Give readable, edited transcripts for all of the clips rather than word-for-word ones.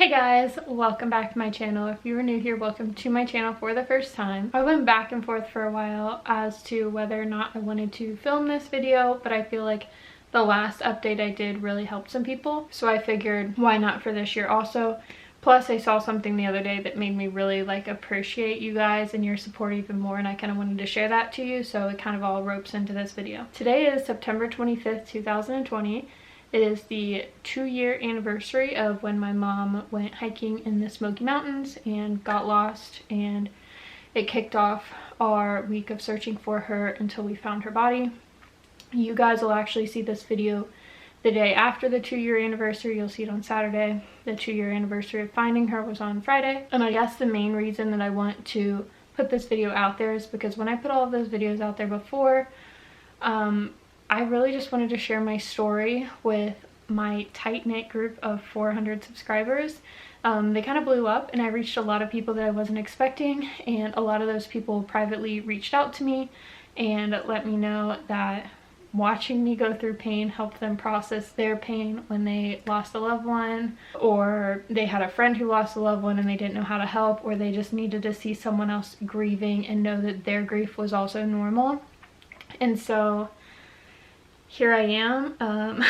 Hey guys, welcome back to my channel. If you are new here, welcome to my channel for the first time. I went back and forth for a while as to whether or not I wanted to film this video, but I feel like the last update I did really helped some people, so I figured why not for this year also. Plus I saw something the other day that made me really appreciate you guys and your support even more, and I kind of wanted to share that to you, so it kind of all ropes into this video. Today is September 25th, 2020. It is the 2-year anniversary of when my mom went hiking in the Smoky Mountains and got lost, and it kicked off our week of searching for her until we found her body. You guys will actually see this video the day after the 2-year anniversary. You'll see it on Saturday. The 2-year anniversary of finding her was on Friday. And I guess the main reason that I want to put this video out there is because when I put all of those videos out there before, I really just wanted to share my story with my tight-knit group of 400 subscribers. They kind of blew up and I reached a lot of people that I wasn't expecting, and a lot of those people privately reached out to me and let me know that watching me go through pain helped them process their pain when they lost a loved one, or they had a friend who lost a loved one and they didn't know how to help, or they just needed to see someone else grieving and know that their grief was also normal. And so here I am.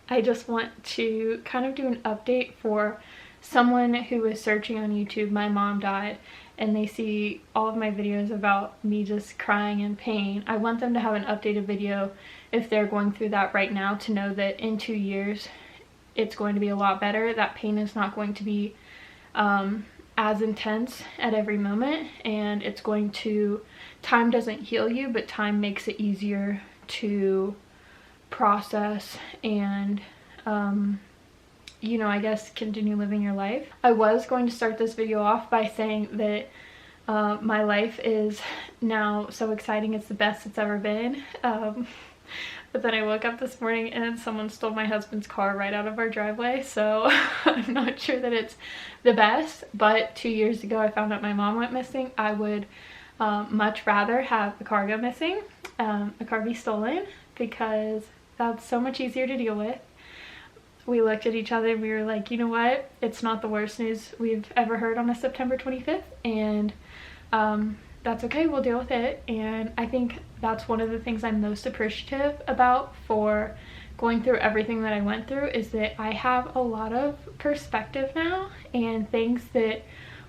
I just want to kind of do an update for someone who is searching on YouTube, "My mom died," and they see all of my videos about me just crying in pain. I want them to have an updated video if they're going through that right now, to know that in 2 years it's going to be a lot better. That pain is not going to be as intense at every moment, and it's going to, time doesn't heal you, but time makes it easier to process and you know, I guess continue living your life. I was going to start this video off by saying that my life is now so exciting, it's the best it's ever been, but then I woke up this morning and someone stole my husband's car right out of our driveway, so I'm not sure that it's the best. But 2 years ago I found out my mom went missing. I would much rather have the car go missing, a car be stolen, because that's so much easier to deal with. We looked at each other and we were like, you know what? It's not the worst news we've ever heard on a September 25th, and that's okay, we'll deal with it. And I think that's one of the things I'm most appreciative about for going through everything that I went through, is that I have a lot of perspective now, and things that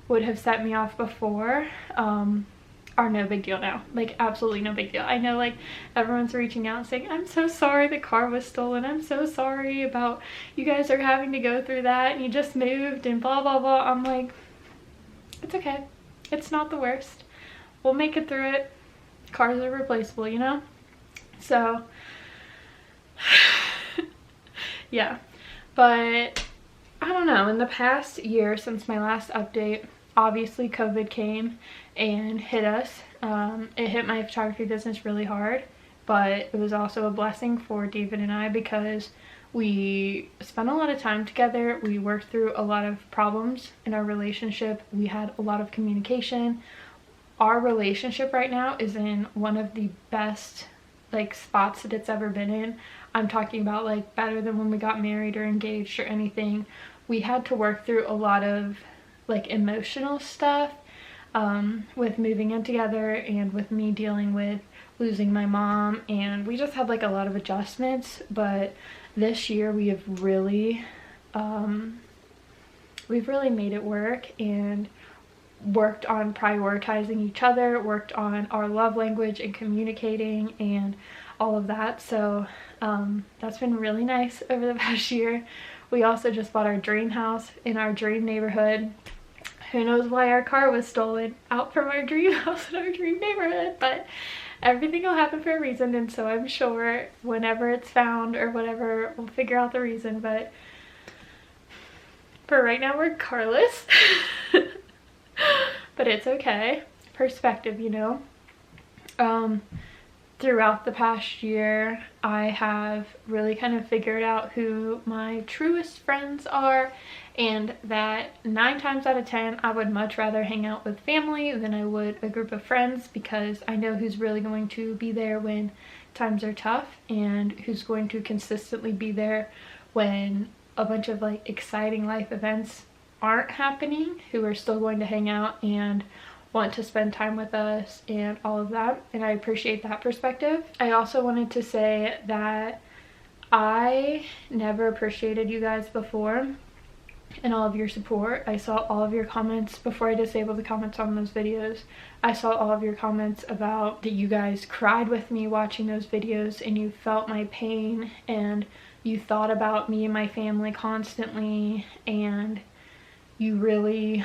would have set me off before are no big deal now. Like, absolutely no big deal. I know, like, everyone's reaching out and saying, "I'm so sorry the car was stolen. I'm so sorry about you guys are having to go through that, and you just moved and blah blah blah." I'm like, it's okay. It's not the worst. We'll make it through it. Cars are replaceable, you know? So yeah. But I don't know, in the past year since my last update, obviously COVID came and hit us. It hit my photography business really hard, but it was also a blessing for David and I, because we spent a lot of time together. We worked through a lot of problems in our relationship. We had a lot of communication. Our relationship right now is in one of the best spots that it's ever been in. I'm talking about better than when we got married or engaged or anything. We had to work through a lot of emotional stuff with moving in together, and with me dealing with losing my mom, and we just had a lot of adjustments. But this year we have really we've really made it work, and worked on prioritizing each other, worked on our love language and communicating and all of that. So that's been really nice over the past year. We also just bought our dream house in our dream neighborhood. Who knows why our car was stolen out from our dream house in our dream neighborhood, but everything will happen for a reason, and so I'm sure whenever it's found or whatever, we'll figure out the reason. But for right now, we're carless. But it's okay. Perspective, you know? Throughout the past year, I have really kind of figured out who my truest friends are, and that 9 times out of 10 I would much rather hang out with family than I would a group of friends, because I know who's really going to be there when times are tough, and who's going to consistently be there when a bunch of exciting life events aren't happening, who are still going to hang out and want to spend time with us and all of that, and I appreciate that perspective. I also wanted to say that I never appreciated you guys before and all of your support. I saw all of your comments before I disabled the comments on those videos. I saw all of your comments about that you guys cried with me watching those videos and you felt my pain and you thought about me and my family constantly, and you really,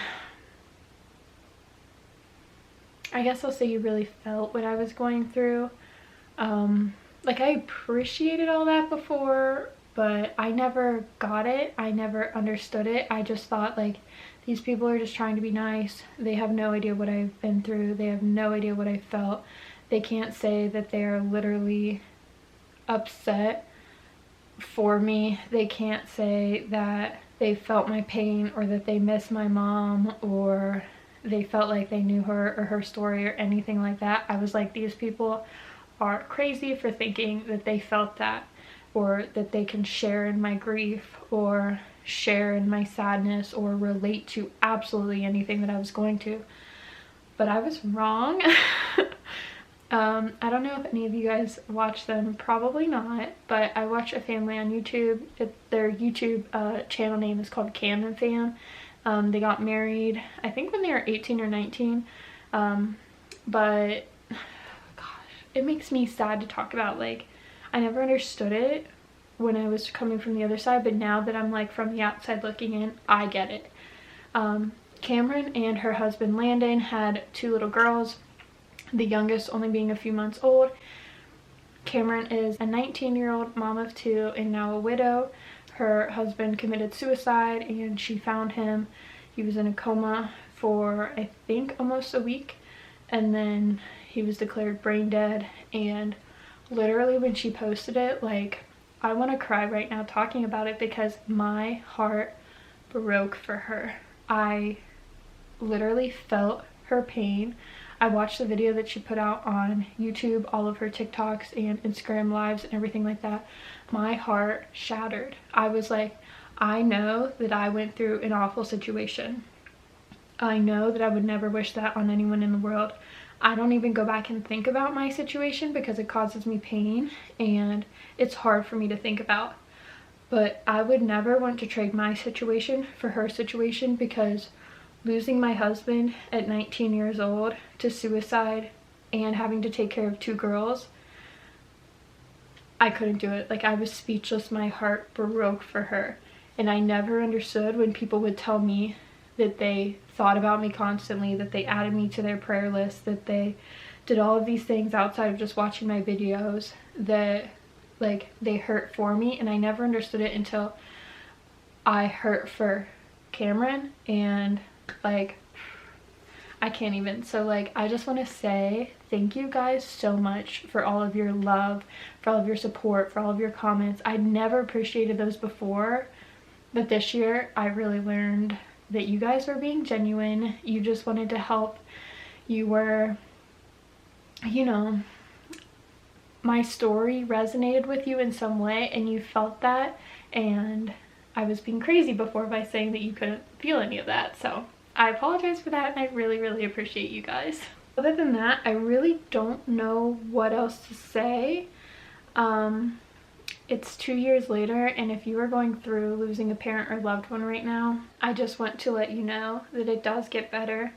I guess I'll say you really felt what I was going through. Like, I appreciated all that before, but I never got it. I never understood it. I just thought, like, these people are just trying to be nice. They have no idea what I've been through. They have no idea what I felt. They can't say that they are literally upset for me. They can't say that they felt my pain or that they miss my mom or they felt like they knew her or her story or anything like that. I was like, these people are crazy for thinking that they felt that, or that they can share in my grief or share in my sadness or relate to absolutely anything that I was going to. But I was wrong. I don't know if any of you guys watch them, probably not, but I watch a family on YouTube. Their YouTube channel name is called Cam and Fam. They got married, I think when they were 18 or 19, but gosh, it makes me sad to talk about. Like, I never understood it when I was coming from the other side, but now that I'm like from the outside looking in, I get it. Cameron and her husband Landon had 2 little girls, the youngest only being a few months old. Cameron is a 19-year-old mom of 2 and now a widow. Her husband committed suicide and she found him. He was in a coma for, I think, almost a week, and then he was declared brain dead. And literally when she posted it, like, I want to cry right now talking about it because my heart broke for her. I literally felt her pain. I watched the video that she put out on YouTube, all of her TikToks and Instagram lives and everything like that. My heart shattered. I was like, I know that I went through an awful situation. I know that I would never wish that on anyone in the world. I don't even go back and think about my situation because it causes me pain and it's hard for me to think about. But I would never want to trade my situation for her situation, because losing my husband at 19 years old to suicide and having to take care of 2 girls, I couldn't do it. Like, I was speechless. My heart broke for her. And I never understood when people would tell me that they thought about me constantly, that they added me to their prayer list, that they did all of these things outside of just watching my videos, that like they hurt for me. And I never understood it until I hurt for Cameron, and like, I can't even. So like, I just want to say thank you guys so much for all of your love, for all of your support, for all of your comments. I never appreciated those before, but this year I really learned that you guys were being genuine. You just wanted to help. You were, you know, my story resonated with you in some way and you felt that, and I was being crazy before by saying that you couldn't feel any of that. So I apologize for that, and I really appreciate you guys. Other than that, I really don't know what else to say. It's 2 years later, and if you are going through losing a parent or loved one right now, I just want to let you know that it does get better.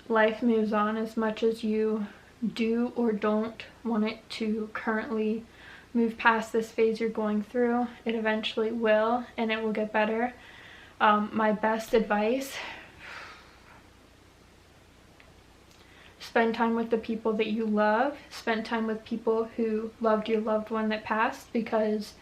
Life moves on. As much as you do or don't want it to currently move past this phase you're going through, it eventually will, and it will get better. My best advice: spend time with the people that you love. Spend time with people who loved your loved one that passed, because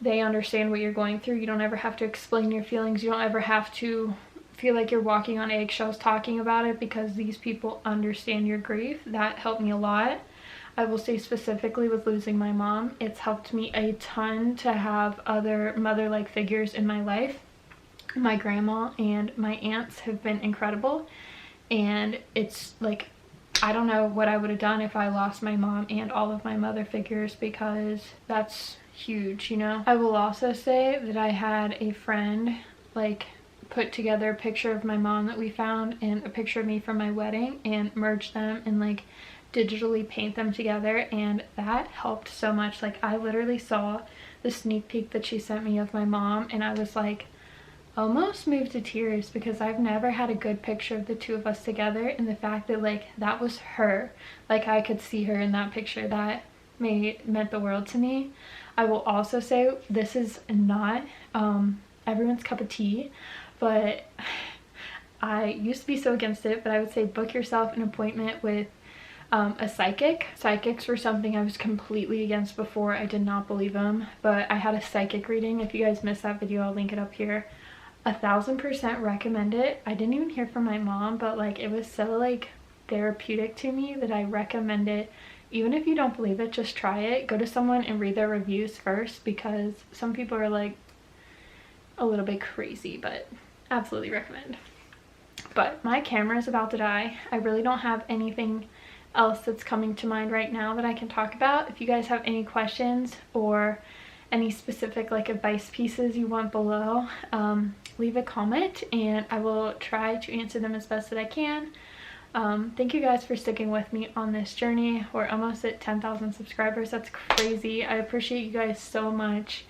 they understand what you're going through. You don't ever have to explain your feelings. You don't ever have to feel like you're walking on eggshells talking about it, because these people understand your grief. That helped me a lot. I will say specifically with losing my mom, it's helped me a ton to have other mother-like figures in my life. My grandma and my aunts have been incredible, and it's like, I don't know what I would have done if I lost my mom and all of my mother figures, because that's huge, you know. I will also say that I had a friend like put together a picture of my mom that we found and a picture of me from my wedding and merge them and like digitally paint them together, and that helped so much. Like I literally saw the sneak peek that she sent me of my mom and I was like almost moved to tears, because I've never had a good picture of the two of us together, and the fact that like that was her, like I could see her in that picture, that meant the world to me. I will also say this is not everyone's cup of tea, but I used to be so against it, but I would say book yourself an appointment with a psychic. Psychics were something I was completely against before. I did not believe them, but I had a psychic reading. If you guys missed that video, I'll link it up here. 1000% recommend it. I didn't even hear from my mom, but like it was so like therapeutic to me that I recommend it. Even if you don't believe it, just try it. Go to someone and read their reviews first, because some people are like a little bit crazy, but absolutely recommend. But my camera is about to die. I really don't have anything else that's coming to mind right now that I can talk about. If you guys have any questions or any specific like advice pieces you want below, leave a comment and I will try to answer them as best that I can. Thank you guys for sticking with me on this journey. We're almost at 10,000 subscribers. That's crazy. I appreciate you guys so much.